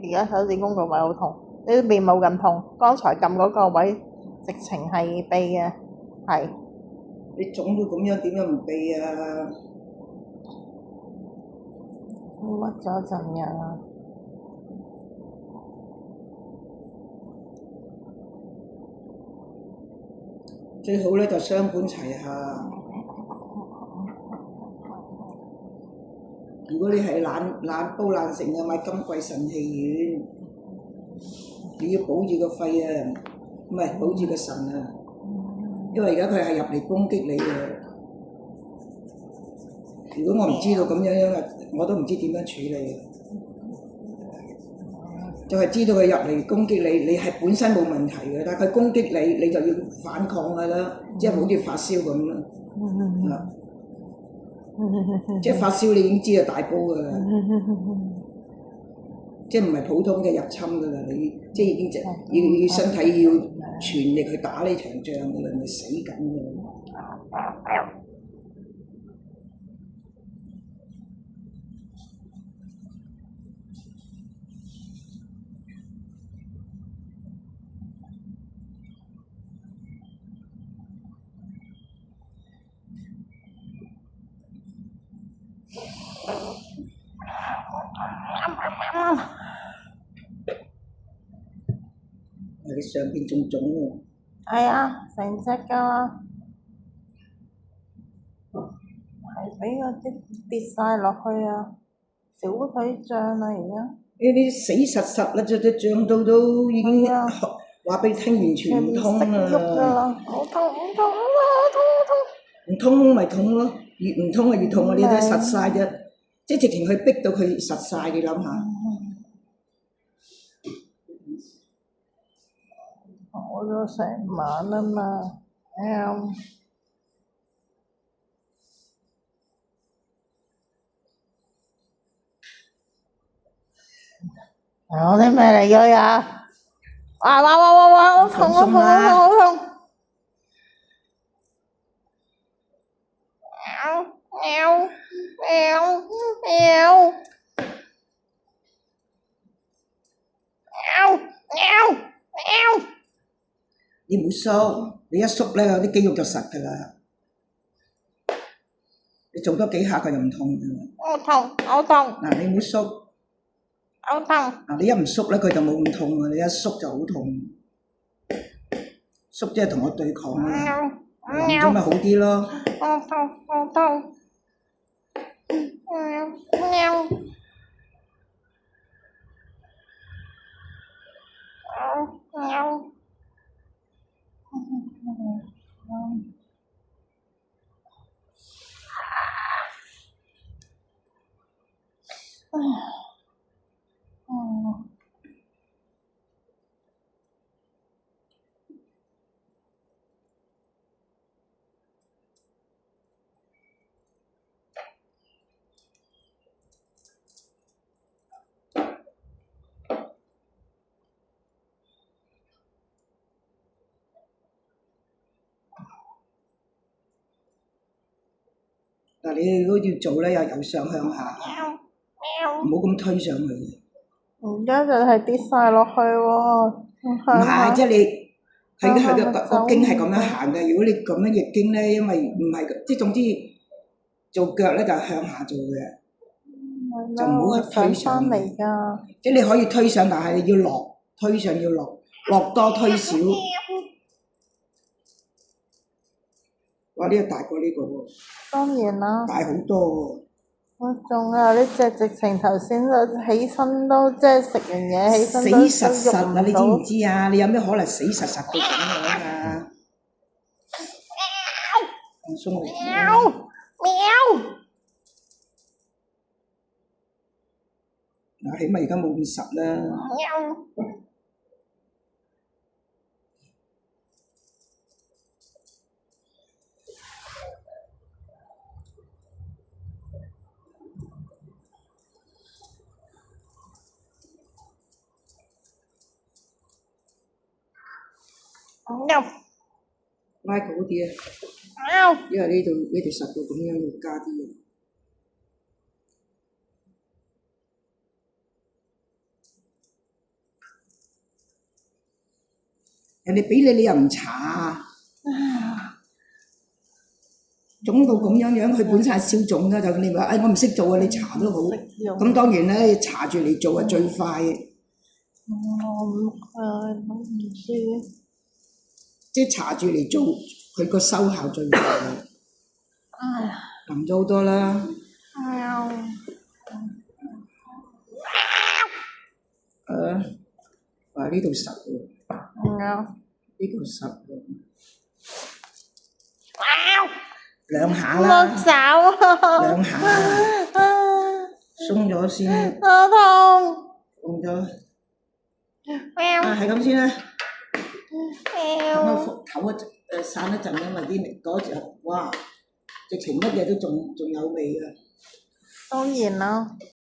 而家手指公個位好痛，呢邊冇咁痛，剛才撳嗰個位直情係痹嘅，係。你腫到咁樣，點樣唔痹啊？屈咗陣呀。最好咧就雙管齊下。如果你係懶煲懶成嘅，買金桂腎氣丸，你要保住個肺啊，唔係保住個腎啊，因為而家佢係入嚟攻擊你嘅。如果我唔知道咁樣啊，我都唔知點樣處理。就係知道佢入嚟攻擊你，你係本身冇問題嘅，但係佢攻擊你，你就要反抗㗎啦，即係好似發燒咁啦。即係發燒，你已經知係大煲㗎啦，即係唔係普通嘅入侵㗎啦，你即係已經要身體要全力去打呢場仗㗎啦，咪死緊㗎啦。你上邊仲腫喎？係啊，成隻㗎啦，係俾嗰啲跌晒落去啊，小腿脹啊而家。呢啲死實實啦，隻脹到都已經話俾你聽，完全唔通啦。好痛好痛啊！痛痛。唔通咪痛咯，越唔通就越痛啊！你睇實晒啫，即係直情去逼到佢實晒，你諗下。我咗成晚啊嘛，我啲咩嚟㗎呀？哇！好痛好痛好痛！你唔好縮，你一縮咧，啲肌肉就實㗎啦。你做多幾下佢就唔痛㗎啦。好痛好痛！嗱，你唔好縮。好痛！嗱，你一唔縮咧，佢就冇咁痛啊！你一縮就好痛。縮即係同我對抗啦，咁咪好啲咯。好痛好痛！嗱，你如果要做咧，又由上向下，唔好咁推上去。而家就係跌晒落去喎。唔係，即係你佢個經係咁樣行嘅。如果你咁樣逆經咧，因為唔係即係總之做腳咧就係向下做嘅，就唔好推上嚟㗎。即係你可以推上，但係你要落，推上要落，落多推少。哇！呢個大過呢個喎。當然啦。大好多喎。我仲啊！呢隻直情頭先就起身都即係食完嘢起身都死實實啊！你知唔知啊？你有咩可能死實實到咁樣啊？放鬆嚟。嗱，起碼而家冇咁實啦。拉高啲啊！因為呢度實到咁樣，要加啲嘢。人哋俾你又唔搽啊！腫到咁樣樣，佢本身係消腫㗎，就你話我唔識做啊，你搽都好。咁當然咧，搽住嚟做係最快。都唔知。即係搽住嚟做，佢個收效最快。淋咗好多啦。話呢度實喎。呢度實喎。兩下啦。手啊！兩下。鬆咗先。好痛。鬆咗。係咁先啦。等我唞散一陣，因為啲嗰隻哇，直情乜嘢都仲有味㗎。當然啦。